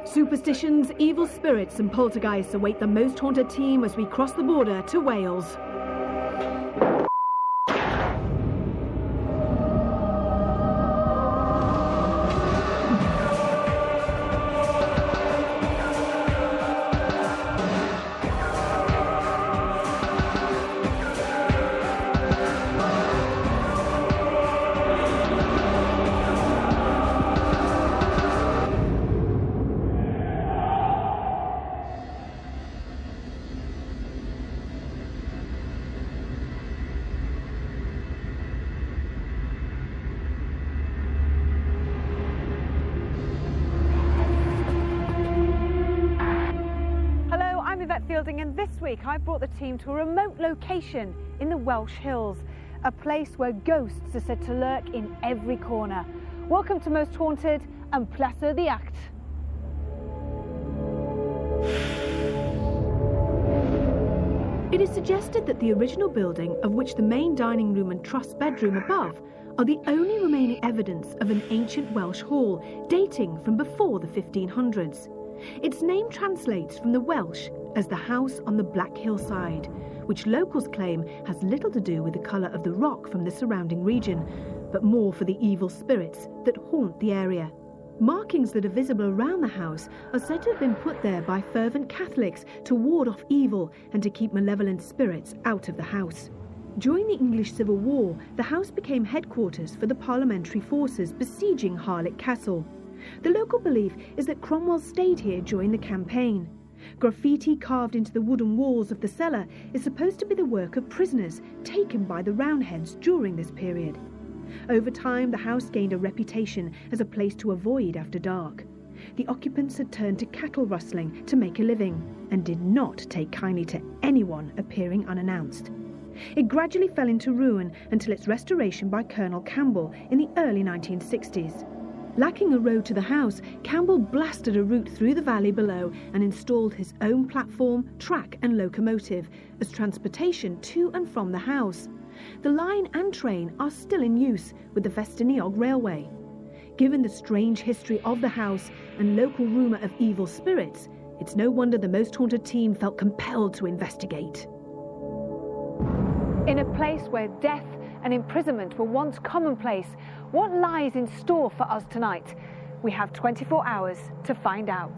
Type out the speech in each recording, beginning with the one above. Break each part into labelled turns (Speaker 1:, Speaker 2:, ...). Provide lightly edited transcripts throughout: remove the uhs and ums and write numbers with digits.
Speaker 1: Superstitions, evil spirits and poltergeists await the Most Haunted team as we cross the border to Wales.
Speaker 2: And this week I've brought the team to a remote location in the Welsh Hills, a place where ghosts are said to lurk in every corner. Welcome to Most Haunted and Pleasure the Act.
Speaker 1: It is suggested that the original building, of which the main dining room and truss bedroom above are the only remaining evidence of an ancient Welsh hall dating from before the 1500s. Its name translates from the Welsh as the house on the black hillside, which locals claim has little to do with the colour of the rock from the surrounding region, but more for the evil spirits that haunt the area. Markings that are visible around the house are said to have been put there by fervent Catholics to ward off evil and to keep malevolent spirits out of the house. During the English Civil War, the house became headquarters for the parliamentary forces besieging Harlech Castle. The local belief is that Cromwell stayed here during the campaign. Graffiti carved into the wooden walls of the cellar is supposed to be the work of prisoners taken by the Roundheads during this period. Over time, the house gained a reputation as a place to avoid after dark. The occupants had turned to cattle rustling to make a living and did not take kindly to anyone appearing unannounced. It gradually fell into ruin until its restoration by Colonel Campbell in the early 1960s. Lacking a road to the house, Campbell blasted a route through the valley below and installed his own platform, track and locomotive as transportation to and from the house. The line and train are still in use with the Festiniog Railway. Given the strange history of the house and local rumour of evil spirits, it's no wonder the Most Haunted team felt compelled to investigate.
Speaker 2: In a place where death and imprisonment were once commonplace, what lies in store for us tonight? We have 24 hours to find out.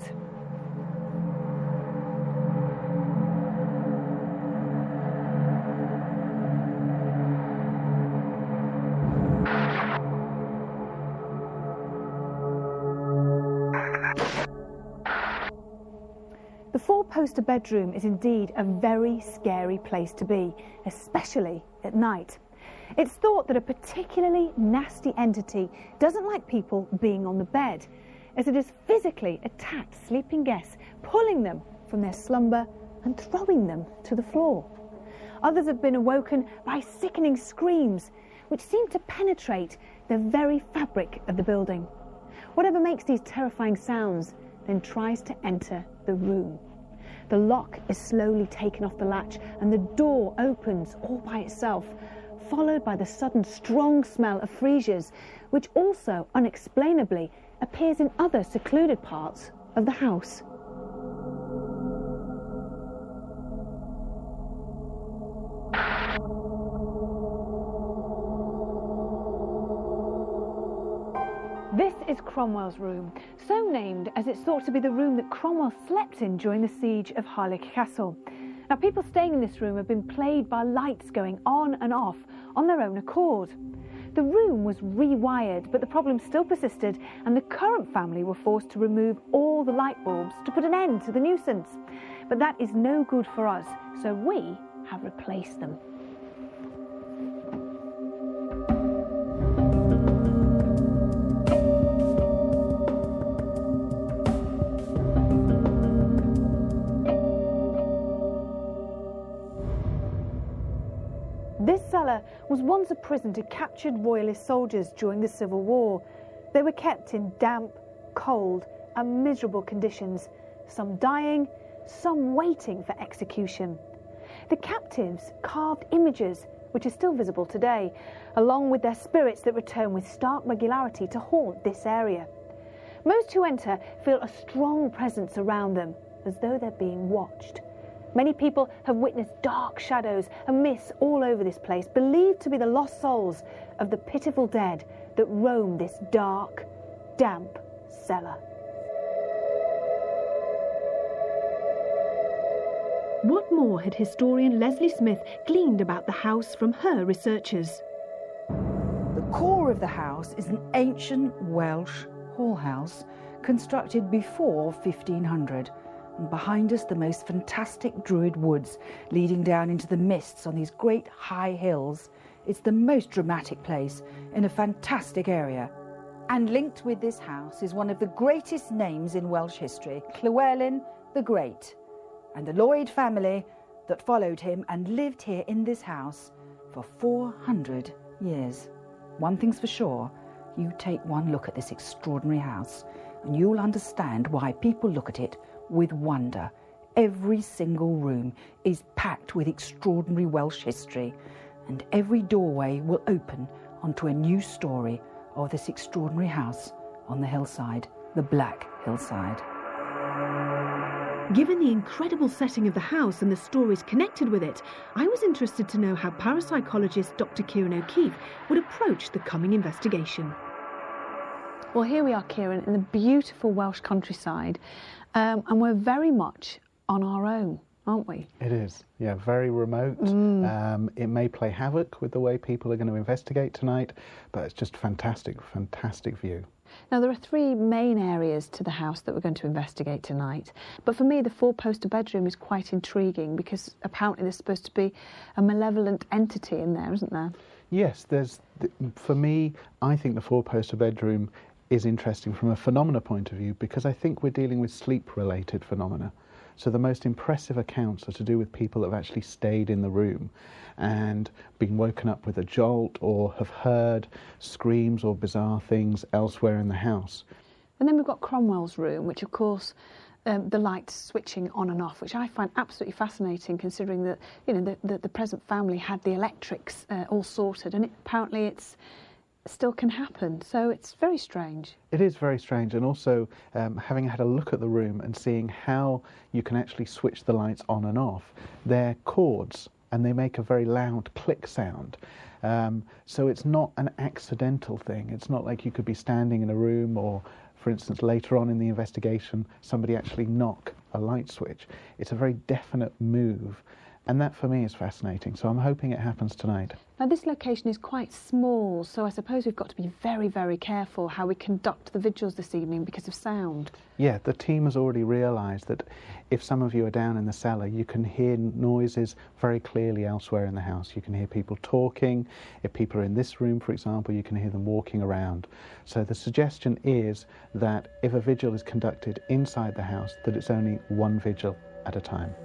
Speaker 2: The four-poster bedroom is indeed a very scary place to be, especially at night. It's thought that a particularly nasty entity doesn't like people being on the bed, as it has physically attacked sleeping guests, pulling them from their slumber and throwing them to the floor. Others have been awoken by sickening screams, which seem to penetrate the very fabric of the building. Whatever makes these terrifying sounds then tries to enter the room. The lock is slowly taken off the latch and the door opens all by itself, followed by the sudden strong smell of freesias, which also unexplainably appears in other secluded parts of the house. This is Cromwell's room, so named as it's thought to be the room that Cromwell slept in during the siege of Harlech Castle. Now, people staying in this room have been plagued by lights going on and off on their own accord. The room was rewired, but the problem still persisted, and the current family were forced to remove all the light bulbs to put an end to the nuisance. But that is no good for us, so we have replaced them. This cellar was once a prison to captured royalist soldiers during the Civil War. They were kept in damp, cold and miserable conditions, some dying, some waiting for execution. The captives carved images, which are still visible today, along with their spirits that return with stark regularity to haunt this area. Most who enter feel a strong presence around them, as though they're being watched. Many people have witnessed dark shadows and mists all over this place, believed to be the lost souls of the pitiful dead that roam this dark, damp cellar.
Speaker 1: What more had historian Leslie Smith gleaned about the house from her researchers?
Speaker 3: The core of the house is an ancient Welsh hall house constructed before 1500. And behind us, the most fantastic Druid woods leading down into the mists on these great high hills. It's the most dramatic place in a fantastic area. And linked with this house is one of the greatest names in Welsh history, Llywelyn the Great, and the Lloyd family that followed him and lived here in this house for 400 years. One thing's for sure, you take one look at this extraordinary house and you'll understand why people look at it with wonder. Every single room is packed with extraordinary Welsh history, and every doorway will open onto a new story of this extraordinary house on the hillside, the Black Hillside.
Speaker 1: Given the incredible setting of the house and the stories connected with it, I was interested to know how parapsychologist Dr. Kieran O'Keefe would approach the coming investigation.
Speaker 2: Well, here we are, Kieran, in the beautiful Welsh countryside, and we're very much on our own, aren't we?
Speaker 4: It is, yeah, very remote. It may play havoc with the way people are going to investigate tonight, but it's just fantastic, fantastic view.
Speaker 2: Now, there are three main areas to the house that we're going to investigate tonight. But for me, the four-poster bedroom is quite intriguing because apparently there's supposed to be a malevolent entity in there, isn't there?
Speaker 4: Yes, for me, I think the four-poster bedroom is interesting from a phenomena point of view because I think we're dealing with sleep-related phenomena. So the most impressive accounts are to do with people that have actually stayed in the room and been woken up with a jolt or have heard screams or bizarre things elsewhere in the house.
Speaker 2: And then we've got Cromwell's room, which of course the lights switching on and off, which I find absolutely fascinating considering that, you know, the present family had the electrics all sorted, and apparently it's still can happen, so it's very strange.
Speaker 4: It is very strange, and also having had a look at the room and seeing how you can actually switch the lights on and off, they're cords and they make a very loud click sound. So it's not an accidental thing. It's not like you could be standing in a room or, for instance, later on in the investigation, somebody actually knock a light switch. It's a very definite move. And that, for me, is fascinating. So I'm hoping it happens tonight.
Speaker 2: Now, this location is quite small, so I suppose we've got to be very, very careful how we conduct the vigils this evening because of sound.
Speaker 4: Yeah, the team has already realised that if some of you are down in the cellar, you can hear noises very clearly elsewhere in the house. You can hear people talking. If people are in this room, for example, you can hear them walking around. So the suggestion is that if a vigil is conducted inside the house, that it's only one vigil at a time.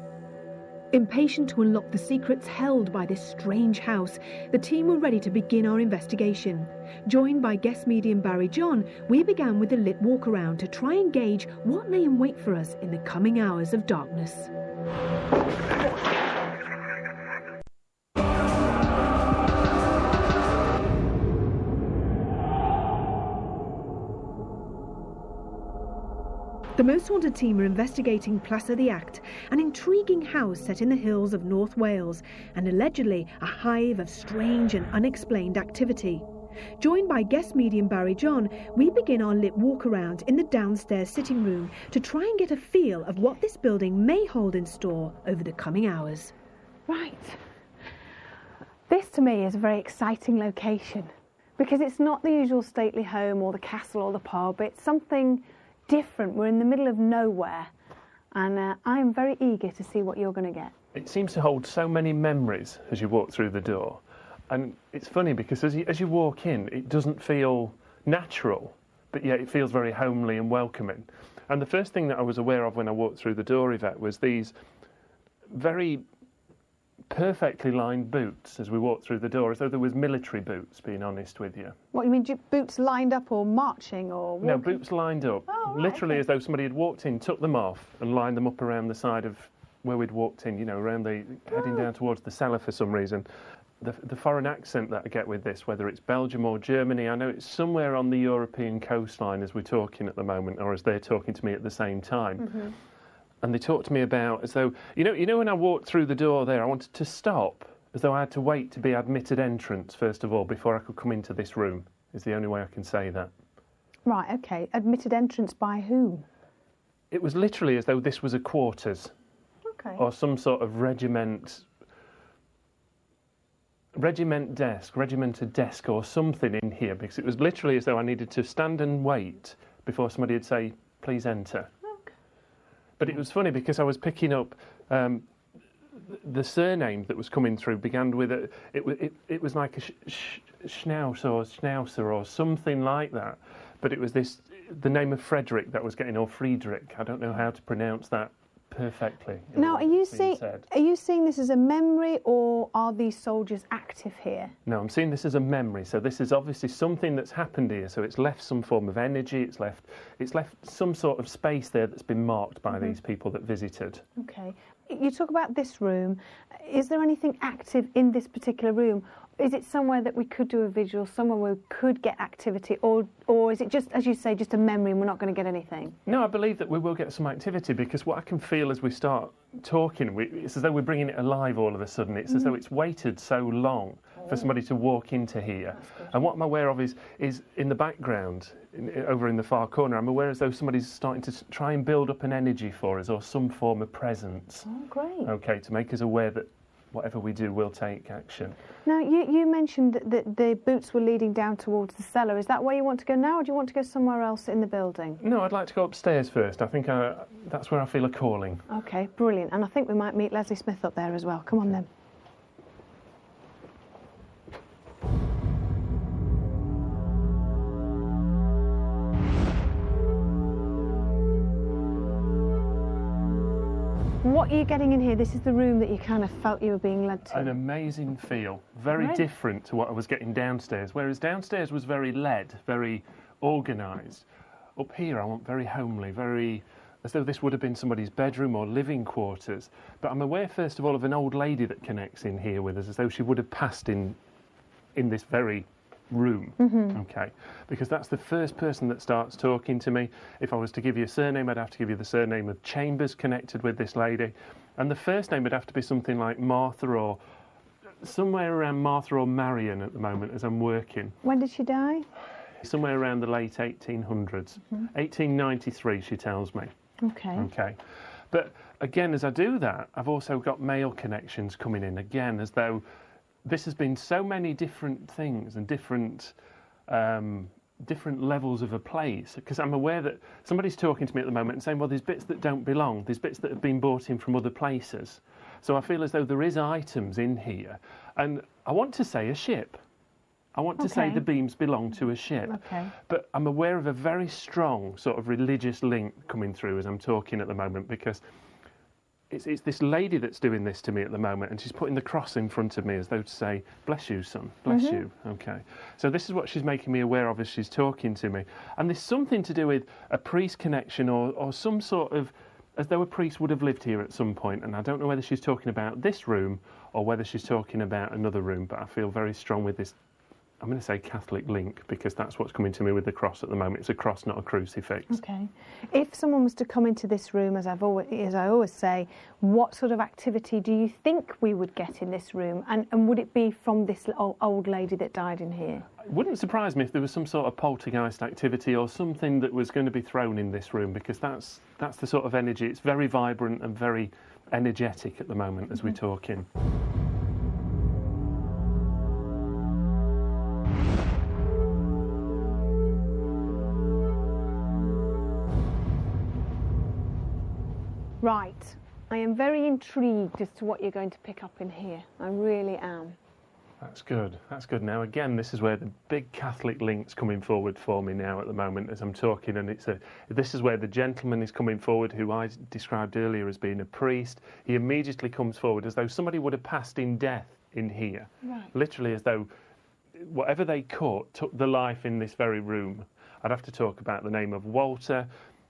Speaker 1: Impatient to unlock the secrets held by this strange house, the team were ready to begin our investigation. Joined by guest medium Barry John, we began with a lit walk-around to try and gauge what lay in wait for us in the coming hours of darkness. The Most Haunted team are investigating Plaça the Act, an intriguing house set in the hills of North Wales and allegedly a hive of strange and unexplained activity. Joined by guest medium Barry John, we begin our lit walk-around in the downstairs sitting room to try and get a feel of what this building may hold in store over the coming hours.
Speaker 2: Right. This to me is a very exciting location because it's not the usual stately home or the castle or the pub. It's something different. We're in the middle of nowhere, and I'm very eager to see what you're going to get.
Speaker 5: It seems to hold so many memories as you walk through the door, and it's funny because as you walk in, it doesn't feel natural, but yet it feels very homely and welcoming. And the first thing that I was aware of when I walked through the door, Yvette, was these very perfectly lined boots as we walked through the door, as though there was military boots, being honest with you.
Speaker 2: What, you mean boots lined up or marching or walking?
Speaker 5: No, boots lined up.
Speaker 2: Oh, right,
Speaker 5: literally
Speaker 2: okay.
Speaker 5: As though somebody had walked in, took them off and lined them up around the side of where we'd walked in, you know, around heading down towards the cellar for some reason. the foreign accent that I get with this, whether it's Belgium or Germany. I know it's somewhere on the European coastline as we're talking at the moment, or as they're talking to me at the same time. And they talk to me about as though, you know when I walked through the door there, I wanted to stop, as though I had to wait to be admitted entrance, first of all, before I could come into this room, is the only way I can say that.
Speaker 2: Right, OK. Admitted entrance by whom?
Speaker 5: It was literally as though this was a quarters.
Speaker 2: OK.
Speaker 5: Or some sort of regimented desk or something in here, because it was literally as though I needed to stand and wait before somebody would say, please enter.
Speaker 2: Okay.
Speaker 5: But it was funny because I was picking up the surname that was coming through began with it was like a Schnauzer or something like that, but it was the name of Frederick that was getting, or Friedrich, I don't know how to pronounce that perfectly.
Speaker 2: Now, are you seeing this as a memory, or are these soldiers active here?
Speaker 5: No, I'm seeing this as a memory. So this is obviously something that's happened here. So it's left some form of energy. It's left some sort of space there that's been marked by these people that visited. Okay.
Speaker 2: You talk about this room. Is there anything active in this particular room? Is it somewhere that we could do a visual, somewhere where we could get activity, or is it just, as you say, just a memory and we're not going to get anything?
Speaker 5: No, I believe that we will get some activity, because what I can feel as we start talking, it's as though we're bringing it alive all of a sudden. It's as though it's waited so long for somebody to walk into here. And what I'm aware of is in the background, over in the far corner, I'm aware as though somebody's starting to try and build up an energy for us, or some form of presence.
Speaker 2: Oh, great.
Speaker 5: Okay, to make us aware that whatever we do, we'll take action.
Speaker 2: Now, you mentioned that the boots were leading down towards the cellar. Is that where you want to go now, or do you want to go somewhere else in the building?
Speaker 5: No, I'd like to go upstairs first. I think that's where I feel a calling.
Speaker 2: OK, brilliant. And I think we might meet Leslie Smith up there as well. Come on, then. What are you getting in here? This is the room that you kind of felt you were being led to.
Speaker 5: An amazing feel. Very different to what I was getting downstairs. Whereas downstairs was very led, very organised. Up here I want very homely, very as though this would have been somebody's bedroom or living quarters. But I'm aware, first of all, of an old lady that connects in here with us, as though she would have passed in this very room. Okay, because that's the first person that starts talking to me. If I was to give you a surname, I'd have to give you the surname of Chambers connected with this lady, and the first name would have to be something like Martha, or somewhere around Martha or Marion at the moment as I'm working.
Speaker 2: When did she die?
Speaker 5: Somewhere around the late 1800s. 1893, she tells me. Okay, but again, as I do that, I've also got male connections coming in again, as though this has been so many different things and different levels of a place, because I'm aware that somebody's talking to me at the moment and saying, well, there's bits that don't belong, there's bits that have been brought in from other places. So I feel as though there is items in here, and I want to say a ship. I want to say the beams belong to a ship. But I'm aware of a very strong sort of religious link coming through as I'm talking at the moment, because it's this lady that's doing this to me at the moment, and she's putting the cross in front of me as though to say, bless you, son, bless you. Okay. So this is what she's making me aware of as she's talking to me. And there's something to do with a priest connection, or some sort of, as though a priest would have lived here at some point. And I don't know whether she's talking about this room or whether she's talking about another room, but I feel very strong with this, I'm going to say Catholic link, because that's what's coming to me with the cross at the moment. It's a cross, not a crucifix.
Speaker 2: Okay. If someone was to come into this room, as I always say, what sort of activity do you think we would get in this room? And would it be from this old lady that died in here?
Speaker 5: It wouldn't surprise me if there was some sort of poltergeist activity or something that was going to be thrown in this room, because that's the sort of energy. It's very vibrant and very energetic at the moment as we're talking.
Speaker 2: Right. I am very intrigued as to what you're going to pick up in here. I really am.
Speaker 5: That's good. That's good. Now, again, this is where the big Catholic link's coming forward for me now at the moment as I'm talking, and this is where the gentleman is coming forward who I described earlier as being a priest. He immediately comes forward as though somebody would have passed in death in here. Right. Literally as though whatever they caught took the life in this very room. I'd have to talk about the name of Walter.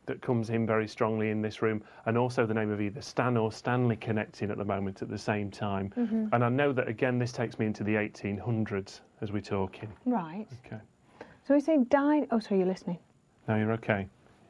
Speaker 5: that comes in very strongly in this room, and also the name of either Stan or Stanley connecting at the moment at the same time. And I know that, again, this takes me into the 1800s as we're talking.
Speaker 2: Right.
Speaker 5: Okay.
Speaker 2: So we say died... Oh, sorry, you're listening.
Speaker 5: No, you're okay.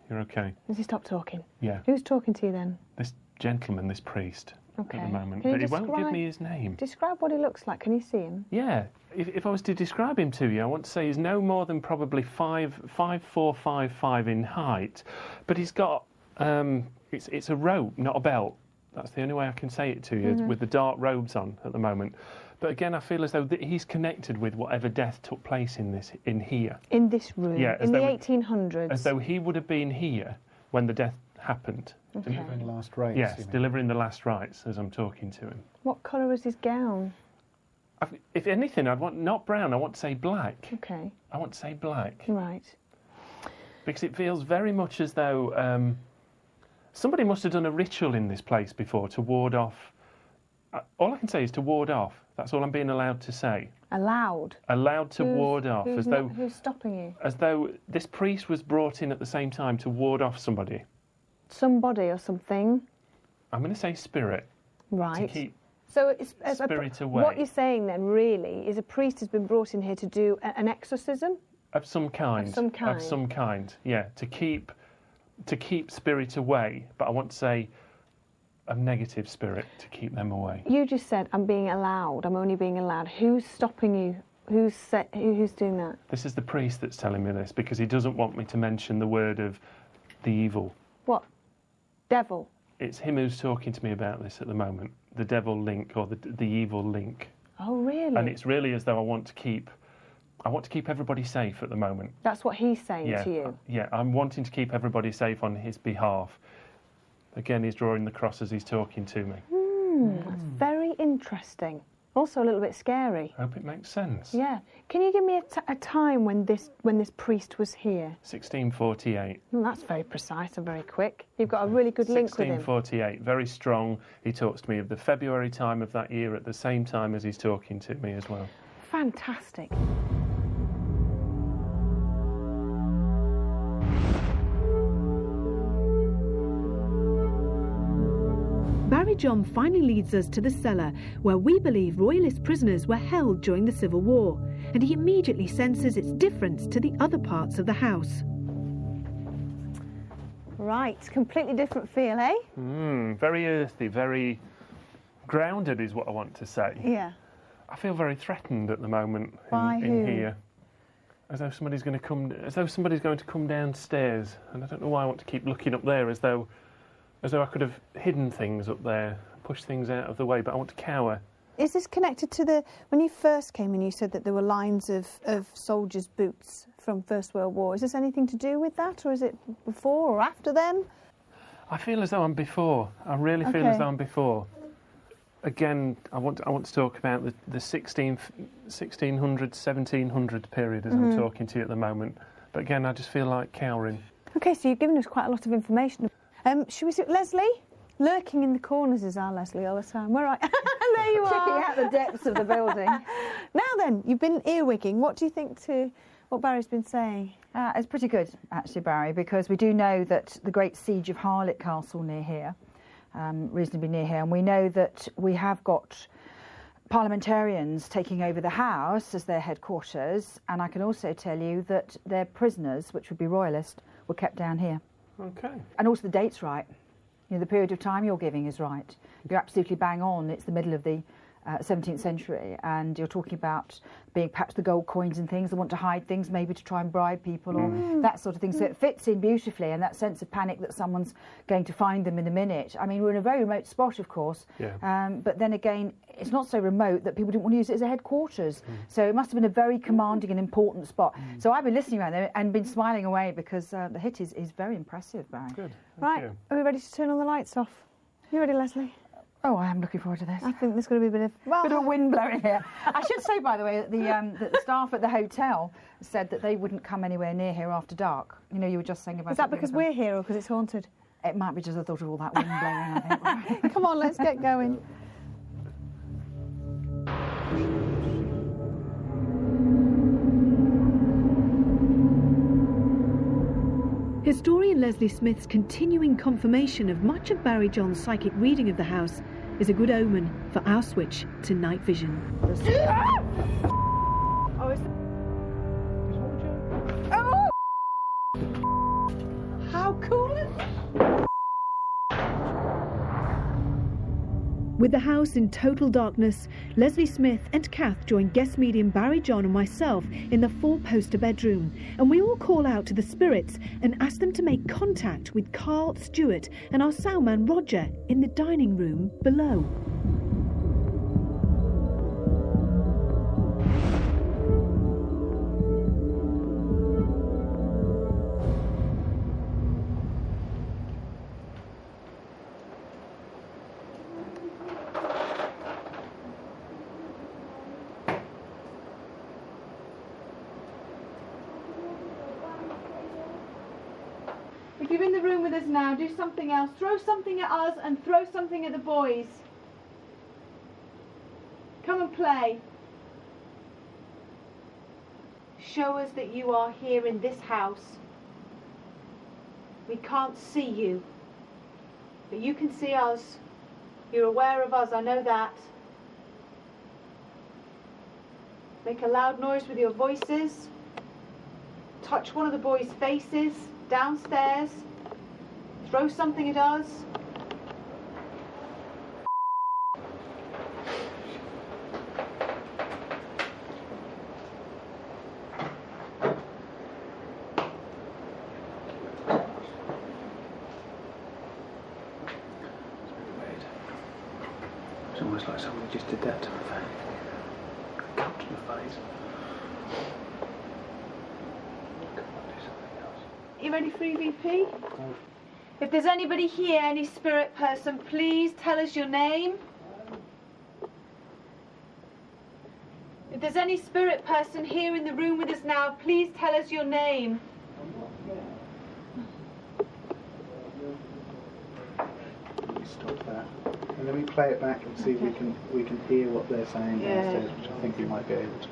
Speaker 5: You're okay.
Speaker 2: Does he stop talking?
Speaker 5: Yeah.
Speaker 2: Who's talking to you then?
Speaker 5: This gentleman, this priest,
Speaker 2: Okay.
Speaker 5: at the moment.
Speaker 2: Can you
Speaker 5: But he won't give
Speaker 2: describe-
Speaker 5: me his name.
Speaker 2: Describe what he looks like. Can you see him?
Speaker 5: Yeah. If I was to describe him to you, I want to say he's no more than probably 5'4", 5'5" in height. But he's got... it's a robe, not a belt. That's the only way I can say it to you, with the dark robes on at the moment. But again, I feel as though he's connected with whatever death took place in here.
Speaker 2: In this room?
Speaker 5: Yeah, as
Speaker 2: in the
Speaker 5: though-
Speaker 2: 1800s?
Speaker 5: As though he would have been here when the death happened.
Speaker 2: Okay.
Speaker 4: Delivering last rites.
Speaker 5: Yes,
Speaker 4: you mean?
Speaker 5: delivering the last rites as I'm talking to him.
Speaker 2: What colour was his gown?
Speaker 5: If anything, I'd want not brown, I want to say black.
Speaker 2: Okay.
Speaker 5: I want to say black.
Speaker 2: Right.
Speaker 5: Because it feels very much as though somebody must have done a ritual in this place before to ward off. All I can say is to ward off. That's all I'm being allowed to say.
Speaker 2: Allowed?
Speaker 5: Allowed to ward off,
Speaker 2: Who's stopping you?
Speaker 5: As though this priest was brought in at the same time to ward off somebody.
Speaker 2: Somebody or something?
Speaker 5: I'm going to say spirit.
Speaker 2: Right.
Speaker 5: To keep
Speaker 2: So it's
Speaker 5: spirit away.
Speaker 2: What you're saying then, really, is a priest has been brought in here to do an exorcism?
Speaker 5: Of some kind.
Speaker 2: Of some kind.
Speaker 5: Of some kind, yeah. To keep spirit away, but I want to say a negative spirit to keep them away.
Speaker 2: You just said, I'm being allowed, I'm only being allowed. Who's stopping you? Who's doing that?
Speaker 5: This is the priest that's telling me this because he doesn't want me to mention the word of the evil.
Speaker 2: What? Devil?
Speaker 5: It's him who's talking to me about this at the moment. The devil link or the evil link.
Speaker 2: Oh, really?
Speaker 5: And it's really as though I want to keep everybody safe at the moment.
Speaker 2: That's what he's saying to you?
Speaker 5: Yeah, I'm wanting to keep everybody safe on his behalf. Again, he's drawing the cross as he's talking to me.
Speaker 2: That's very interesting. Also a little bit scary.
Speaker 5: I hope it makes sense.
Speaker 2: Yeah. Can you give me a time when this priest was here?
Speaker 5: 1648.
Speaker 2: Well, that's very precise and very quick. You've got a really good link with him.
Speaker 5: 1648, very strong. He talks to me of the February time of that year at the same time as he's talking to me as well.
Speaker 2: Fantastic.
Speaker 1: Barry John finally leads us to the cellar where we believe Royalist prisoners were held during the Civil War, and he immediately senses its difference to the other parts of the house.
Speaker 2: Right, completely different feel, eh?
Speaker 5: Very earthy, very grounded is what I want to say.
Speaker 2: Yeah.
Speaker 5: I feel very threatened at the moment
Speaker 2: By
Speaker 5: in
Speaker 2: who?
Speaker 5: here. As though somebody's going to come downstairs, and I don't know why I want to keep looking up there as though I could have hidden things up there, pushed things out of the way, but I want to cower.
Speaker 2: Is this connected to when you first came in, you said that there were lines of soldiers' boots from First World War. Is this anything to do with that, or is it before or after then?
Speaker 5: I feel as though I'm before. I really feel as though I'm before. Again, I want to talk about the 1600, 1700 period as I'm talking to you at the moment. But again, I just feel like cowering.
Speaker 2: Okay, so you've given us quite a lot of information. Should we see Leslie? Lurking in the corners is our Leslie all the time. Where are there you are.
Speaker 3: Checking out the depths of the building.
Speaker 2: Now then, you've been earwigging. What do you think to what Barry's been saying?
Speaker 3: It's pretty good, actually, Barry, because we do know that the great siege of Harlech Castle near here, reasonably near here, and we know that we have got parliamentarians taking over the house as their headquarters, and I can also tell you that their prisoners, which would be royalist, were kept down here.
Speaker 5: Okay.
Speaker 3: And also the date's right. You know, the period of time you're giving is right. You're absolutely bang on. It's the middle of the 17th century, and you're talking about being perhaps the gold coins and things. They want to hide things, maybe to try and bribe people or that sort of thing. So it fits in beautifully, and that sense of panic that someone's going to find them in a minute. I mean, we're in a very remote spot, of course, but then again, it's not so remote that people didn't want to use it as a headquarters. So it must have been a very commanding and important spot. So I've been listening around there and been smiling away because the hit is very impressive, Barry.
Speaker 5: Good.
Speaker 2: Right, are we ready to turn all the lights off? You ready, Leslie?
Speaker 3: Oh, I am looking forward to this.
Speaker 2: I think there's going to be a bit of
Speaker 3: A wind blowing here. I should say, by the way, that the staff at the hotel said that they wouldn't come anywhere near here after dark. You know, you were just saying about...
Speaker 2: Is that because we're here or because it's haunted?
Speaker 3: It might be just the thought of all that wind blowing, I think.
Speaker 2: Come on, let's get going.
Speaker 1: Historian Leslie Smith's continuing confirmation of much of Barry John's psychic reading of the house is a good omen for our switch to night vision.
Speaker 3: How cool is that?
Speaker 1: With the house in total darkness, Leslie Smith and Kath join guest medium Barry John and myself in the 4-poster bedroom, and we all call out to the spirits and ask them to make contact with Carl, Stuart and our soundman Roger in the dining room below.
Speaker 2: If you're in the room with us now, do something else. Throw something at us and throw something at the boys. Come and play. Show us that you are here in this house. We can't see you, but you can see us. You're aware of us, I know that. Make a loud noise with your voices. Touch one of the boys' faces. Downstairs. Throw something at us.
Speaker 4: It's almost like somebody just did that to my face. Cut to my face.
Speaker 2: You ready for EVP? If there's anybody here, any spirit person, please tell us your name. If there's any spirit person here in the room with us now, please tell us your name.
Speaker 4: Let me stop that. And let me play it back and see if we can hear what they're saying downstairs, which I think we might be able to.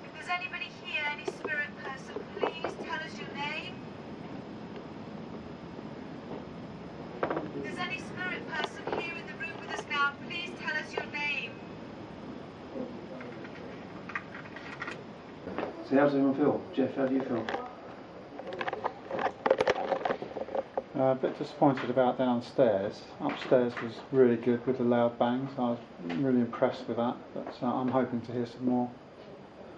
Speaker 2: If there's anybody here, any spirit person, please tell us your name. If there's any spirit person here in the room with us now, please tell us your name.
Speaker 6: So how does everyone feel? Jeff, how do you feel?
Speaker 7: A bit disappointed about downstairs. Upstairs was really good with the loud bangs. I was really impressed with that, but I'm hoping to hear some more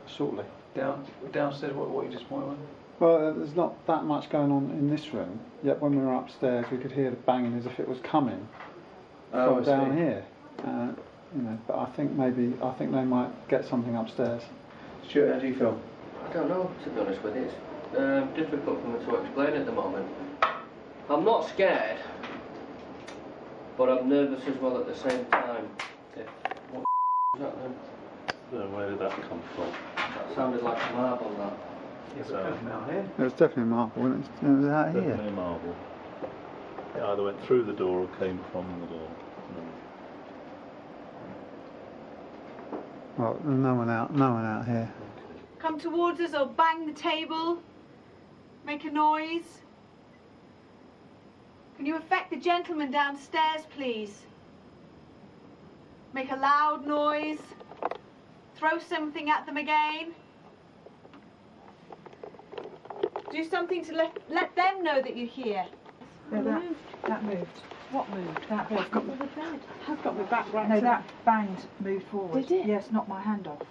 Speaker 7: shortly.
Speaker 6: Downstairs, what are you disappointed with?
Speaker 7: Well, there's not that much going on in this room, yet when we were upstairs we could hear the banging as if it was coming from down here. But I think they might get something upstairs.
Speaker 6: Stuart, how do you feel?
Speaker 8: I don't know, to be honest with you. It's difficult for me to explain at the moment. I'm not scared, but I'm nervous as well at the same time. What was that then?
Speaker 5: Where did that come from?
Speaker 8: That sounded like a marble, that.
Speaker 6: Yes, it came from out here.
Speaker 7: It was definitely marble, wasn't it? It was out here.
Speaker 9: Definitely marble. It either went through the door or came from the door.
Speaker 7: Well, there's no one out here.
Speaker 2: Come towards us or bang the table. Make a noise. Can you affect the gentleman downstairs, please? Make a loud noise. Throw something at them again. Do something to let them know that you're here.
Speaker 3: No, that moved.
Speaker 2: What moved?
Speaker 3: That moved.
Speaker 2: I've got my back right.
Speaker 3: No, that banged moved forward.
Speaker 2: Did it?
Speaker 3: Yes, knocked my hand off.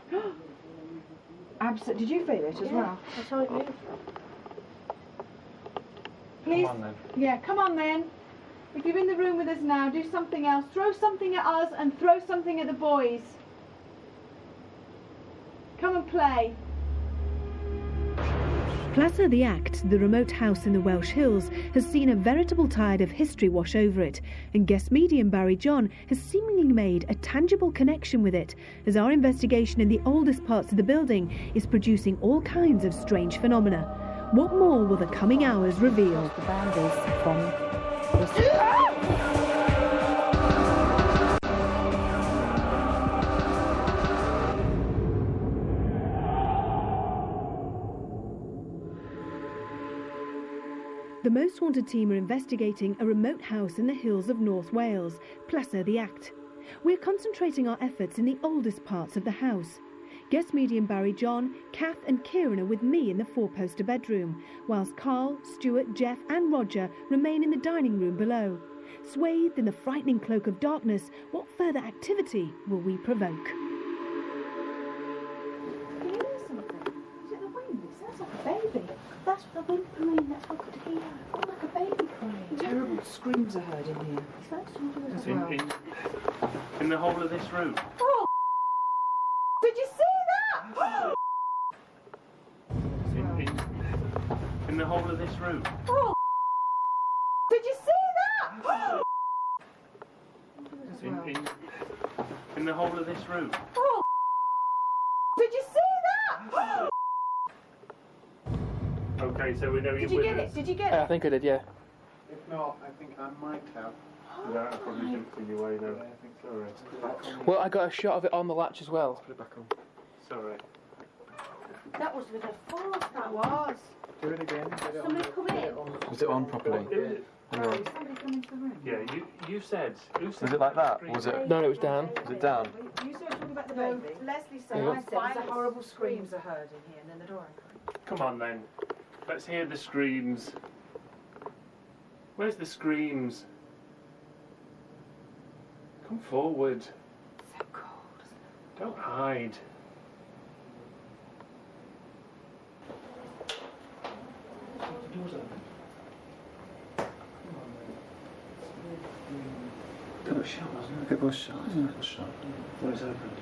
Speaker 3: Absolutely. Did you feel it as well?
Speaker 2: That's how it moved. Please.
Speaker 5: Come on then.
Speaker 2: Yeah, come on then. If you're in the room with us now, do something else. Throw something at us and throw something at the boys. Come and play.
Speaker 1: Plaza the Act, the remote house in the Welsh Hills, has seen a veritable tide of history wash over it, and guest medium Barry John has seemingly made a tangible connection with it, as our investigation in the oldest parts of the building is producing all kinds of strange phenomena. What more will the coming hours reveal?
Speaker 3: The boundaries from this.
Speaker 1: The Most Haunted team are investigating a remote house in the hills of North Wales, Pleser the Act. We're concentrating our efforts in the oldest parts of the house. Guest medium Barry John, Kath and Kieran are with me in the four-poster bedroom, whilst Carl, Stuart, Jeff and Roger remain in the dining room below. Swathed in the frightening cloak of darkness, what further activity will we provoke?
Speaker 2: Can you hear something? Is it the wind? It sounds like a baby. That's the whimpering, that's what I could hear. Oh, like a baby crying.
Speaker 3: Terrible screams are heard in here.
Speaker 2: Is that something as well?
Speaker 5: In the whole of this room.
Speaker 2: Oh! Did you see that?
Speaker 5: In the whole of this room.
Speaker 2: Oh! Did you see that?
Speaker 5: In the whole of this room.
Speaker 2: Oh! Did you see that?
Speaker 5: Okay, so we know
Speaker 2: Did
Speaker 5: you're
Speaker 2: you
Speaker 5: with
Speaker 2: get
Speaker 5: us.
Speaker 2: it? Did you get it?
Speaker 10: I think I did, yeah.
Speaker 6: If not, I think I might have.
Speaker 5: Yeah, I probably jumped in your way though.
Speaker 6: I think so.
Speaker 10: Well, I got a shot of it on the latch as well. Put it back on.
Speaker 5: Sorry.
Speaker 2: That was with a force, that was.
Speaker 6: Do it again.
Speaker 2: Somebody come in.
Speaker 6: Was it on properly?
Speaker 2: Somebody come into the room.
Speaker 5: Yeah, you said. Who said
Speaker 6: Was it like that? Was it?
Speaker 10: No, it was down.
Speaker 6: Was it down?
Speaker 3: You said talking about the baby. Leslie said,
Speaker 10: Yeah.
Speaker 3: I said the horrible screams are heard in here, and then the door opened.
Speaker 5: Come on then. Let's hear the screams. Where's the screams? Come forward.
Speaker 3: So cold.
Speaker 5: Don't hide.
Speaker 6: The door's open. It was shut, wasn't it? It was shut. It was shut. Well, it's opened.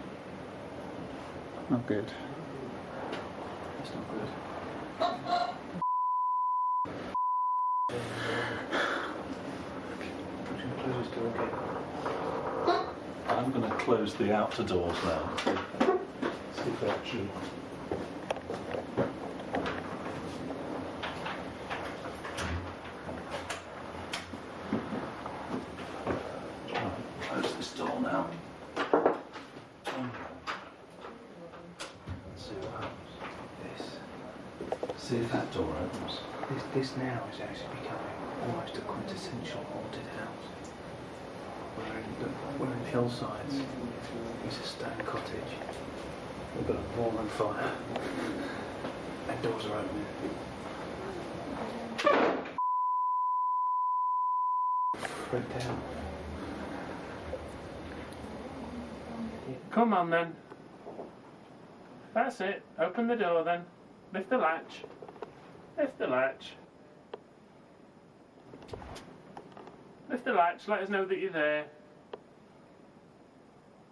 Speaker 6: Not good. That's not good. Close this door again.
Speaker 9: I'm going to close the outer doors now. See if they actually. Close this door now. See what happens. See if that door opens.
Speaker 6: This now is actually becoming almost a quintessential haunted house. We're in hillsides. It's a stone cottage. We've got a roaring fire. And doors are open. Freaked out.
Speaker 5: Come on then. That's it. Open the door then. Lift the latch. Lift the latch. Lift the latch. Let us know that you're there.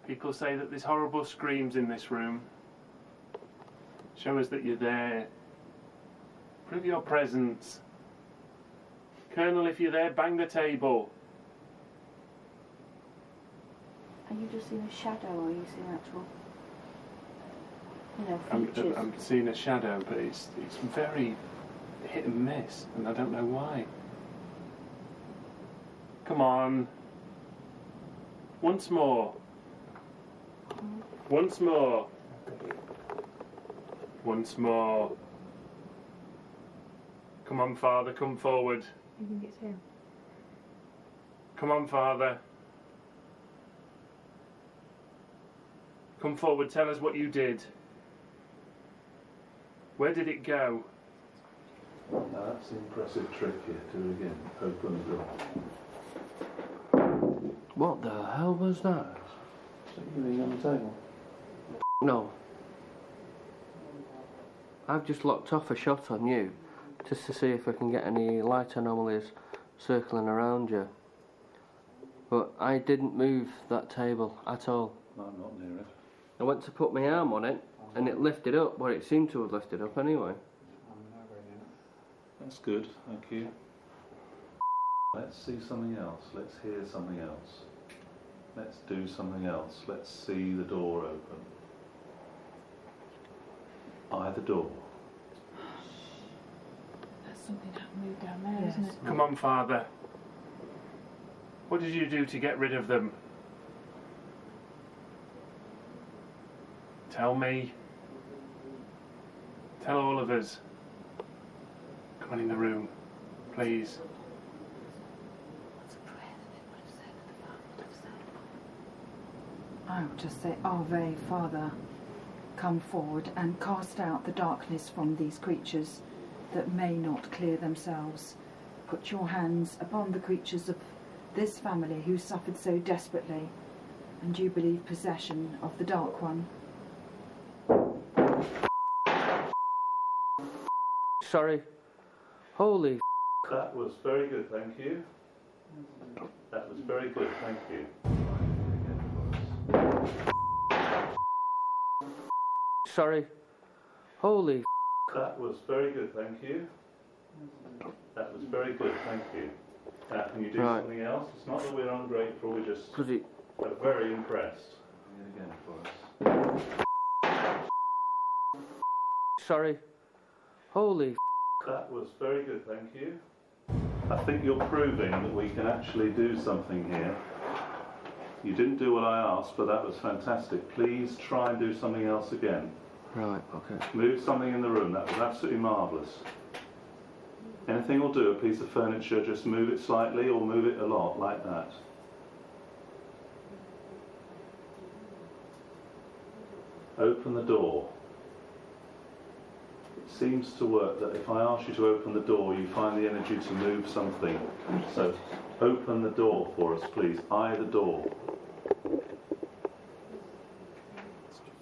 Speaker 5: People say that there's horrible screams in this room. Show us that you're there. Prove your presence. Colonel, if you're there, bang the table.
Speaker 11: Are you just seeing a shadow or are you seeing actual, features?
Speaker 5: I'm seeing a shadow, but it's very hit and miss, and I don't know why. Come on. Once more. Once more. Once more. Come on, Father, come forward.
Speaker 2: You think it's him?
Speaker 5: Come on, Father. Come forward, tell us what you did. Where did it go?
Speaker 9: Now that's an impressive trick here. Do it again. Open the door.
Speaker 8: What the hell was that?
Speaker 6: Something on the table.
Speaker 8: No. I've just locked off a shot on you, just to see if I can get any light anomalies circling around you. But I didn't move that table at all.
Speaker 9: I'm not near it.
Speaker 8: I went to put my arm on it, and it lifted up, well, it seemed to have lifted up anyway.
Speaker 9: That's good, thank you. Let's see something else. Let's hear something else. Let's do something else. Let's see the door open. Either door.
Speaker 2: There's something that moved down there, isn't it?
Speaker 5: Come on, Father. What did you do to get rid of them? Tell me. Tell all of us. Come on in the room. please.
Speaker 3: I would just say, Ave, Father, come forward and cast out the darkness from these creatures that may not clear themselves. Put your hands upon the creatures of this family who suffered so desperately, and you believe possession of the Dark One.
Speaker 8: Sorry. Holy
Speaker 9: That was very good, thank you. That was very good, thank you.
Speaker 8: Sorry. Holy
Speaker 9: That was very good, thank you. That was very good, thank you. Now, can you do
Speaker 8: Right.
Speaker 9: something else? It's not that we're ungrateful, we're just
Speaker 8: bloody...
Speaker 9: very impressed. Do it again for us.
Speaker 8: Sorry. Holy
Speaker 9: That was very good, thank you. I think you're proving that we can actually do something here. You didn't do what I asked, but that was fantastic. Please try and do something else again.
Speaker 8: Right, okay.
Speaker 9: Move something in the room, that was absolutely marvellous. Anything will do, a piece of furniture, just move it slightly or move it a lot, like that. Open the door. It seems to work that if I ask you to open the door, you find the energy to move something. So open the door for us, please. Eye the door.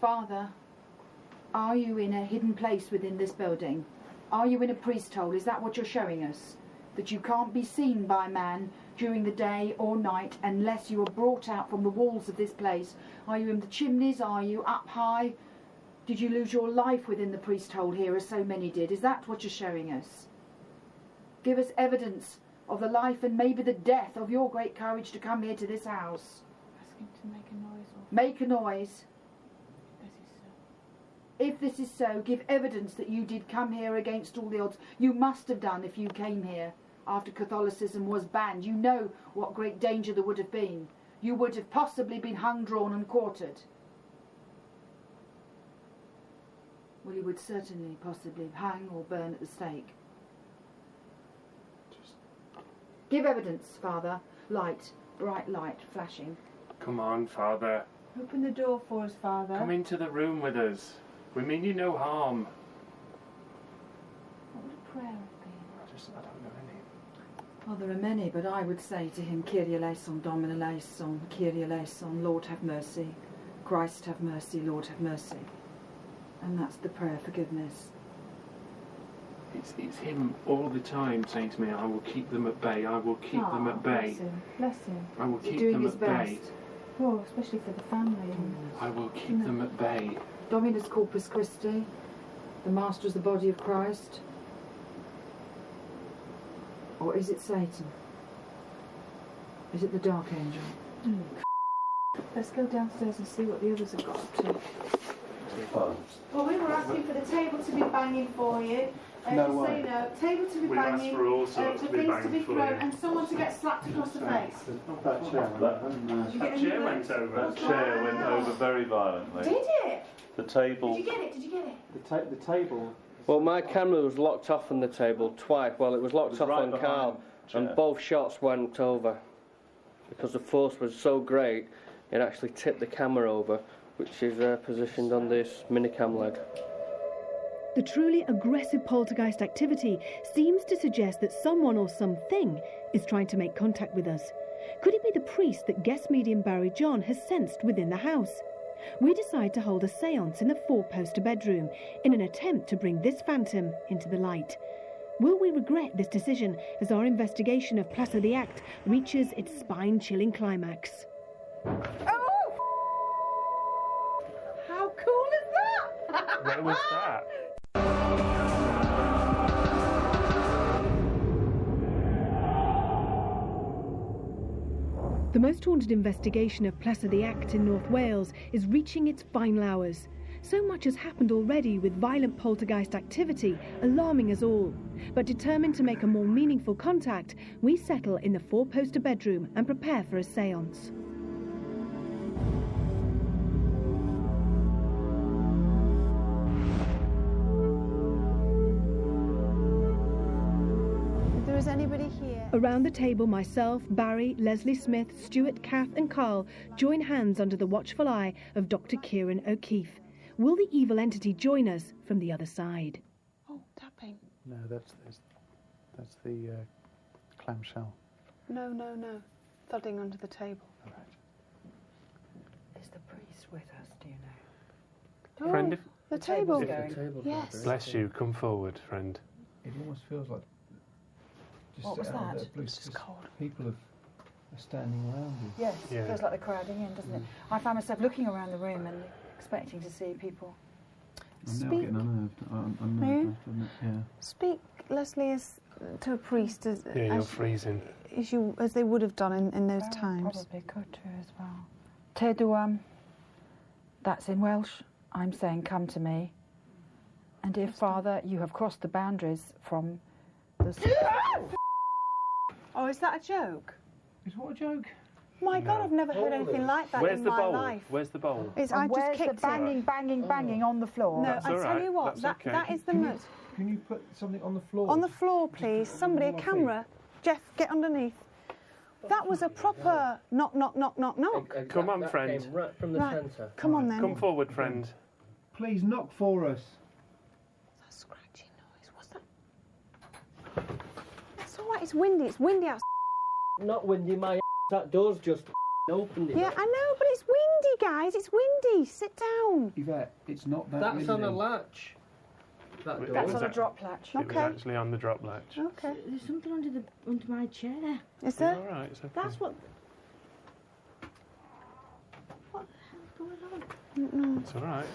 Speaker 3: Father, are you in a hidden place within this building? Are you in a priest hole? Is that what you're showing us? That you can't be seen by man during the day or night unless you are brought out from the walls of this place? Are you in the chimneys? Are you up high? Did you lose your life within the priest hole here, as so many did? Is that what you're showing us? Give us evidence of the life and maybe the death of your great courage to come here to this house.
Speaker 11: Ask him to make a noise.
Speaker 3: Make a noise.
Speaker 11: This is so.
Speaker 3: If this is so, give evidence that you did come here against all the odds. You must have done if you came here after Catholicism was banned. You know what great danger there would have been. You would have possibly been hung, drawn and quartered. Well, you would certainly possibly hang or burn at the stake. Give evidence, Father. Light, bright light flashing.
Speaker 5: Come on, Father.
Speaker 11: Open the door for us, Father.
Speaker 5: Come into the room with us. We mean you no harm.
Speaker 11: What would a prayer have been?
Speaker 5: I don't know any.
Speaker 3: Well, there are many, but I would say to him, Kyrie eleison, Domine eleison, Kyrie eleison, Lord have mercy. Christ have mercy, Lord have mercy. And that's the prayer of forgiveness.
Speaker 5: It's him all the time saying to me, I will keep them at bay, I will keep them at bay.
Speaker 11: Bless him. Bless him.
Speaker 5: I will
Speaker 3: He's
Speaker 5: keep
Speaker 3: doing
Speaker 5: them
Speaker 3: his
Speaker 5: at bay.
Speaker 3: best.
Speaker 11: Oh, especially for the family.
Speaker 5: I will keep them at bay.
Speaker 3: Dominus Corpus Christi, the Master is the body of Christ. Or is it Satan? Is it the Dark Angel?
Speaker 11: Let's go downstairs and see what the others have got up to.
Speaker 1: Well, we were asking for the table to be banging for you.
Speaker 7: No
Speaker 1: just
Speaker 7: way.
Speaker 1: so you know, table to be
Speaker 5: We've asked
Speaker 1: banging,
Speaker 5: for all sorts
Speaker 1: for
Speaker 5: to be
Speaker 1: things to
Speaker 5: banged
Speaker 1: be
Speaker 5: for
Speaker 1: thrown,
Speaker 5: you.
Speaker 1: and someone to get slapped across the face.
Speaker 7: Not that chair.
Speaker 1: Did you get
Speaker 5: That
Speaker 1: any
Speaker 5: chair
Speaker 1: of
Speaker 5: went
Speaker 1: those?
Speaker 5: over.
Speaker 9: That chair went over very violently.
Speaker 1: Did it?
Speaker 9: The table.
Speaker 1: Did you get it? Did you get it?
Speaker 7: The table.
Speaker 8: Well, my camera was locked off on the table twice. Well, it was locked
Speaker 9: was
Speaker 8: off
Speaker 9: right
Speaker 8: on
Speaker 9: behind
Speaker 8: Carl,
Speaker 9: the chair.
Speaker 8: and both shots went over. Because the force was so great, it actually tipped the camera over, which is positioned on this minicam leg.
Speaker 1: The truly aggressive poltergeist activity seems to suggest that someone or something is trying to make contact with us. Could it be the priest that guest medium Barry John has sensed within the house? We decide to hold a séance in the four-poster bedroom in an attempt to bring this phantom into the light. Will we regret this decision as our investigation of Plaza the Act reaches its spine-chilling climax?
Speaker 3: Oh! How cool is that?
Speaker 5: Where was that?
Speaker 1: The most haunted investigation of Plaza the Act in North Wales is reaching its final hours. So much has happened already with violent poltergeist activity alarming us all. But determined to make a more meaningful contact, we settle in the four-poster bedroom and prepare for a séance.
Speaker 11: If there is anybody
Speaker 1: Around the table, myself, Barry, Leslie Smith, Stuart, Kath and Carl join hands under the watchful eye of Dr. Kieran O'Keefe. Will the evil entity join us from the other side?
Speaker 2: Oh, tapping.
Speaker 4: No, that's the clamshell.
Speaker 2: No. Thudding under the table.
Speaker 4: Right.
Speaker 3: Is the priest with us, do you know?
Speaker 5: Friend, if,
Speaker 2: The table.
Speaker 11: Yes.
Speaker 5: bless you, come forward, friend.
Speaker 6: It almost feels like. Just
Speaker 3: What was
Speaker 6: out of
Speaker 3: that?
Speaker 6: there, blue,
Speaker 3: It's just cold.
Speaker 6: People are standing around you.
Speaker 3: Yes,
Speaker 5: Yeah.
Speaker 3: it feels like they're crowding in, doesn't it? I find myself looking around the room and expecting to see people.
Speaker 6: I'm now
Speaker 2: Speak.
Speaker 6: getting unnerved. I'm
Speaker 2: Are you?
Speaker 6: nervous, isn't it? Yeah.
Speaker 2: Speak, Leslie, as to a priest as,
Speaker 5: Yeah, you're
Speaker 2: as,
Speaker 5: freezing.
Speaker 2: as they would have done in those
Speaker 3: Oh,
Speaker 2: times.
Speaker 3: Probably could too as well. Teduam, that's in Welsh. I'm saying, come to me. And dear Father, you have crossed the boundaries from the...
Speaker 2: Oh, is that a joke?
Speaker 6: Is what a joke?
Speaker 2: My God, I've never heard anything like that
Speaker 5: Where's
Speaker 2: in
Speaker 5: the
Speaker 2: my
Speaker 5: bowl?
Speaker 2: life.
Speaker 5: Where's the bowl?
Speaker 2: It's, I
Speaker 3: And
Speaker 2: just
Speaker 3: where's the
Speaker 2: kicked
Speaker 3: banging,
Speaker 2: it.
Speaker 3: banging on the floor?
Speaker 2: No,
Speaker 5: That's
Speaker 2: I
Speaker 5: all
Speaker 2: tell
Speaker 5: right,
Speaker 2: you what,
Speaker 5: that's okay.
Speaker 2: that is the
Speaker 6: Can you,
Speaker 2: most...
Speaker 6: can you put something on the floor?
Speaker 2: On the floor, please. Somebody, a
Speaker 6: on my
Speaker 2: camera. Jeff, get underneath. That was a proper knock, knock, knock, knock, knock.
Speaker 5: Come on, friend.
Speaker 8: Came right from the
Speaker 2: Right,
Speaker 8: centre.
Speaker 2: come on then.
Speaker 5: Come forward, friend.
Speaker 6: Please knock for us.
Speaker 2: That scratching noise, what's that? It's all right, it's windy. It's windy outside.
Speaker 8: Not windy, my that door's just opened.
Speaker 2: Yeah, I know, but it's windy, guys. It's windy. Sit down.
Speaker 6: Yvette, it's not that
Speaker 8: That's on a
Speaker 6: windy.
Speaker 8: latch. That door.
Speaker 3: That's
Speaker 5: Was
Speaker 3: on a
Speaker 5: that-
Speaker 3: drop latch.
Speaker 5: It was
Speaker 2: Okay.
Speaker 5: actually on the drop latch.
Speaker 2: Okay.
Speaker 11: There's something under my chair.
Speaker 2: Is there?
Speaker 5: All right, it's okay.
Speaker 11: That's what. What the hell's going on?
Speaker 5: It's all right.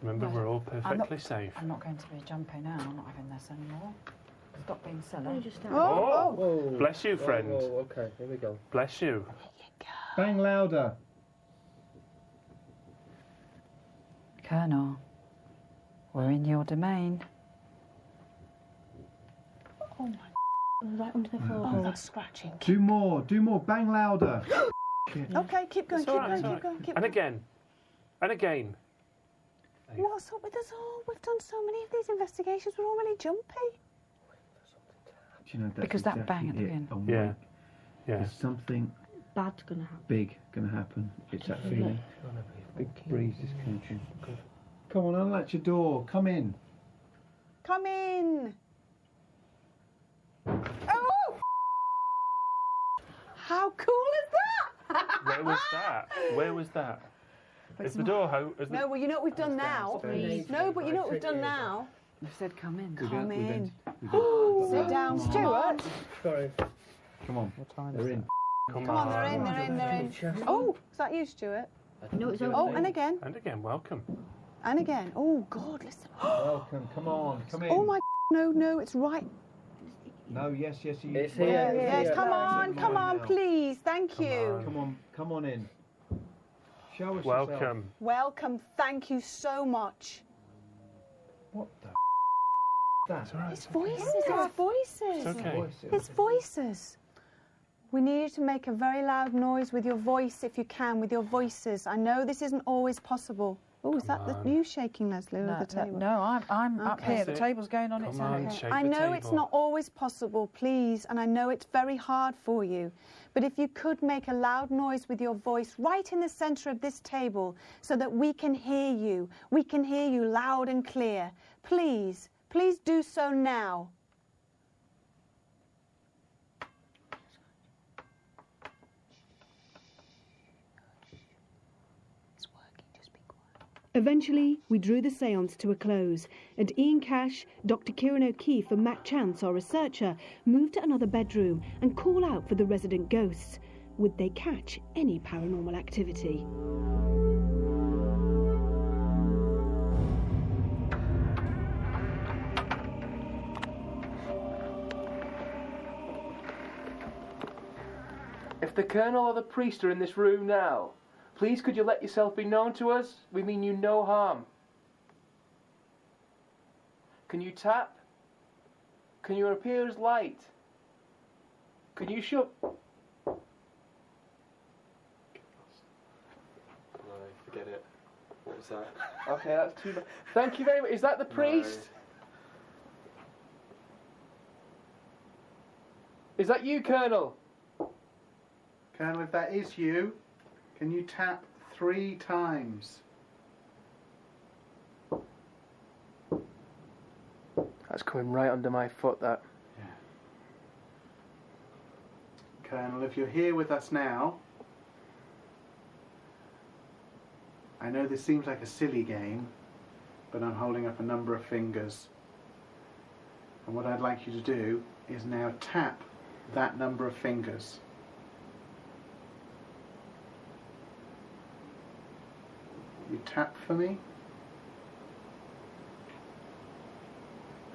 Speaker 5: Remember,
Speaker 3: Right.
Speaker 5: we're all
Speaker 3: I'm
Speaker 5: perfectly
Speaker 3: not-
Speaker 5: safe.
Speaker 3: I'm not going to be jumping now. I'm not having this anymore. Stop being
Speaker 11: Let me
Speaker 3: silly.
Speaker 11: just start.
Speaker 2: Oh,
Speaker 8: Whoa.
Speaker 5: Bless you, friend.
Speaker 8: Whoa, okay, here we go.
Speaker 5: Bless you.
Speaker 6: Bang louder.
Speaker 3: Colonel, we're in your domain.
Speaker 2: Oh my.
Speaker 11: Right under the
Speaker 2: Oh,
Speaker 11: floorboard.
Speaker 2: that's scratching.
Speaker 6: Do more. Bang louder.
Speaker 2: Okay, keep going,
Speaker 5: It's all right,
Speaker 2: keep
Speaker 5: it's all
Speaker 2: going, keep going, keep
Speaker 5: And
Speaker 2: going.
Speaker 5: again. And again.
Speaker 2: What's up with us all? We've done so many of these investigations. We're all really jumpy.
Speaker 6: Do you know, that's
Speaker 3: Because that
Speaker 6: exactly
Speaker 3: bang at the
Speaker 6: it.
Speaker 3: beginning.
Speaker 6: I'm
Speaker 5: Yeah.
Speaker 6: like,
Speaker 5: Yeah.
Speaker 6: there's something
Speaker 11: Bad's gonna happen.
Speaker 6: big going to happen. It's that feeling. Big breeze is coming through. Come on, unlatch your door. Come in.
Speaker 2: Come in. Oh! How cool is that?
Speaker 5: Where was that? Where was that? Is the door open?
Speaker 2: No, well, you know what we've done now?
Speaker 5: downstairs.
Speaker 2: No, but you know what we've done now?
Speaker 3: You've said come in.
Speaker 2: Come in.
Speaker 6: We've
Speaker 2: Sit down, Stuart.
Speaker 8: Sorry.
Speaker 6: Come on.
Speaker 4: What time
Speaker 6: They're
Speaker 4: is
Speaker 6: in.
Speaker 5: Come
Speaker 2: Come on, they're in, they're in, they're in. Oh, is that you, Stuart?
Speaker 11: No, it's
Speaker 2: Oh, and again,
Speaker 5: And again, welcome.
Speaker 2: and again. Oh, God, listen.
Speaker 6: Welcome. Come on. Come in.
Speaker 2: Oh, my, no, it's right.
Speaker 6: No, yes. You,
Speaker 8: It's
Speaker 6: well,
Speaker 8: here,
Speaker 2: Yes,
Speaker 8: Yeah,
Speaker 2: come
Speaker 6: that's
Speaker 2: on,
Speaker 6: mine now.
Speaker 2: please. Thank
Speaker 5: Come
Speaker 2: you.
Speaker 5: on.
Speaker 6: Come on in. Show us yourself.
Speaker 5: Welcome.
Speaker 2: Welcome, thank you so much.
Speaker 6: What the that?
Speaker 5: It's all right.
Speaker 2: It's voices, it's voices.
Speaker 5: It's okay.
Speaker 2: It's voices. We need you to make a very loud noise with your voice if you can, with your voices. I know this isn't always possible. Oh, is that
Speaker 5: on.
Speaker 2: you shaking, Leslie, or the table?
Speaker 3: No, I'm up
Speaker 2: Okay.
Speaker 3: here. The
Speaker 5: That's it.
Speaker 3: table's going on its
Speaker 5: Come on,
Speaker 3: own.
Speaker 5: shake
Speaker 2: I
Speaker 5: the
Speaker 2: know it's
Speaker 5: table.
Speaker 2: not always possible, please, and I know it's very hard for you. But if you could make a loud noise with your voice right in the centre of this table so that we can hear you loud and clear. Please do so now.
Speaker 1: Eventually, we drew the séance to a close, and Ian Cash, Dr. Kieran O'Keefe and Matt Chance, our researcher, moved to another bedroom and call out for the resident ghosts. Would they catch any paranormal activity?
Speaker 10: If the Colonel or the priest are in this room now, please could you let yourself be known to us? We mean you no harm. Can you tap? Can you appear as light? Can you show...
Speaker 12: No, forget it. What was that?
Speaker 10: Okay, that's too bad. Thank you very much. Is that the priest? Is that you, Colonel?
Speaker 4: Colonel, if that is you, can you tap 3 times?
Speaker 10: That's coming right under my foot, that.
Speaker 4: Yeah. Colonel, if you're here with us now, I know this seems like a silly game, but I'm holding up a number of fingers. And what I'd like you to do is now tap that number of fingers. You tap for me?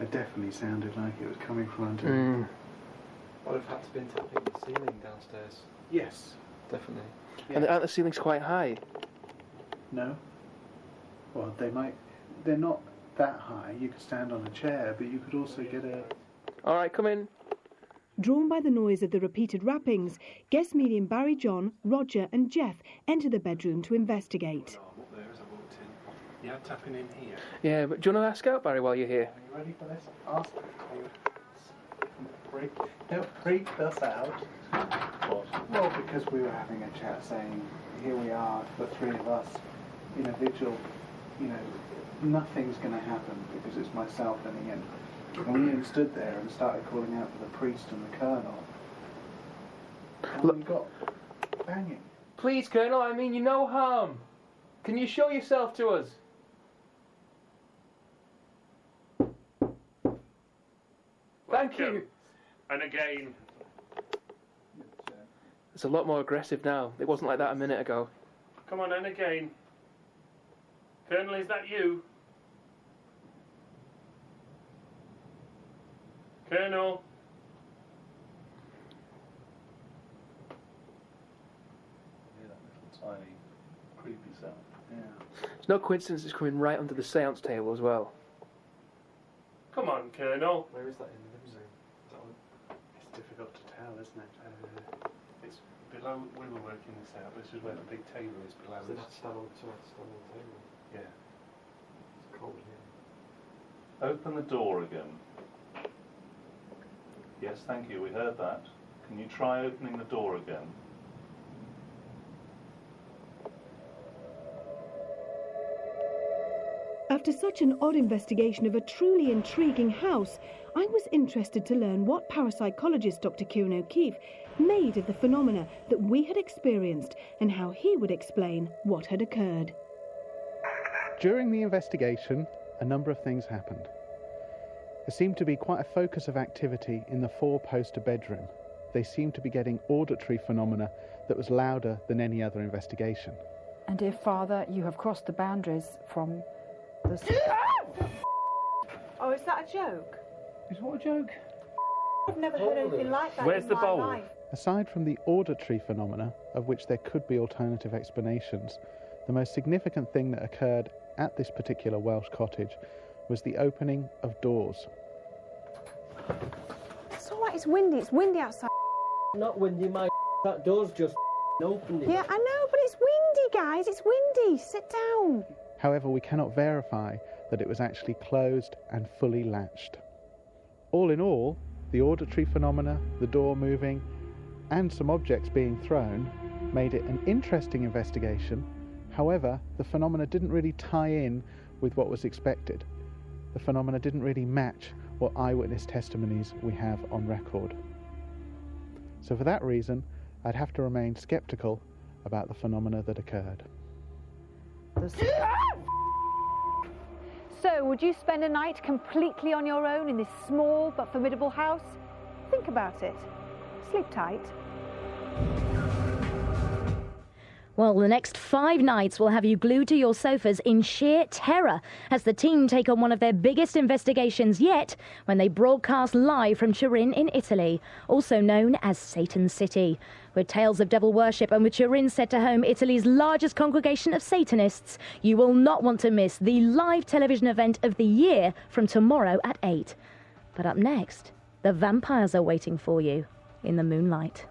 Speaker 4: It definitely sounded like it was coming from under.
Speaker 12: I'd have had to been tapping the ceiling downstairs.
Speaker 4: Yes.
Speaker 12: Definitely.
Speaker 4: Yeah.
Speaker 10: And aren't the ceilings quite high?
Speaker 4: No. Well, they're not that high. You could stand on a chair, but you could also get a...
Speaker 10: All right, come in.
Speaker 1: Drawn by the noise of the repeated rappings, guest medium Barry John, Roger and Jeff enter the bedroom to investigate.
Speaker 6: Up there as I walked in. Yeah, tapping in here.
Speaker 10: Yeah, but do you want to ask out, Barry, while you're here?
Speaker 4: Are you ready for this? Ask. Don't freak us out. What? Well, because we were having a chat saying, here we are, the 3 of us, in a vigil, you know, nothing's going to happen because it's myself and Ian. And Ian stood there and started calling out for the priest and the colonel. And we got banging.
Speaker 10: Please, Colonel, I mean you no harm. Can you show yourself to us? Thank you.
Speaker 5: And again.
Speaker 10: It's a lot more aggressive now. It wasn't like that a minute ago.
Speaker 5: Come on, and again. Colonel, is that you? Colonel?
Speaker 9: Yeah, that little tiny creepy sound.
Speaker 4: Yeah.
Speaker 10: It's no coincidence it's coming right under the seance table as well.
Speaker 5: Come on, Colonel.
Speaker 12: Where is that in the living room?
Speaker 4: It's difficult to tell, isn't it?
Speaker 5: It's below. We were working this out. This is where the big table is below
Speaker 12: Is it
Speaker 5: us.
Speaker 12: stand on the table?
Speaker 5: Yeah.
Speaker 12: It's cold here.
Speaker 9: Open the door again. Yes, thank you, we heard that. Can you try opening the door again?
Speaker 1: After such an odd investigation of a truly intriguing house, I was interested to learn what parapsychologist Dr. Kieran O'Keefe made of the phenomena that we had experienced and how he would explain what had occurred.
Speaker 4: During the investigation, a number of things happened. There seemed to be quite a focus of activity in the 4-poster bedroom. They seemed to be getting auditory phenomena that was louder than any other investigation.
Speaker 3: And dear Father, you have crossed the boundaries from the...
Speaker 2: Oh, is that a joke?
Speaker 7: Is what a joke?
Speaker 2: I've never heard anything like that
Speaker 5: Where's
Speaker 2: in
Speaker 5: the
Speaker 2: my
Speaker 5: bowl?
Speaker 2: life.
Speaker 4: Aside from the auditory phenomena, of which there could be alternative explanations, the most significant thing that occurred at this particular Welsh cottage was the opening of doors.
Speaker 2: It's all right, it's windy outside.
Speaker 8: Not windy, my that door's just opened.
Speaker 2: Yeah, I know, but it's windy, guys, it's windy. Sit down.
Speaker 4: However, we cannot verify that it was actually closed and fully latched. All in all, the auditory phenomena, the door moving, and some objects being thrown made it an interesting investigation. However, the phenomena didn't really tie in with what was expected. The phenomena didn't really match what eyewitness testimonies we have on record. So for that reason, I'd have to remain sceptical about the phenomena that occurred.
Speaker 2: So, would you spend a night completely on your own in this small but formidable house? Think about it. Sleep tight.
Speaker 13: Well, the next 5 nights will have you glued to your sofas in sheer terror as the team take on one of their biggest investigations yet when they broadcast live from Turin in Italy, also known as Satan's City. With tales of devil worship and with Turin set to home Italy's largest congregation of Satanists, you will not want to miss the live television event of the year from tomorrow at 8. But up next, the vampires are waiting for you in the moonlight.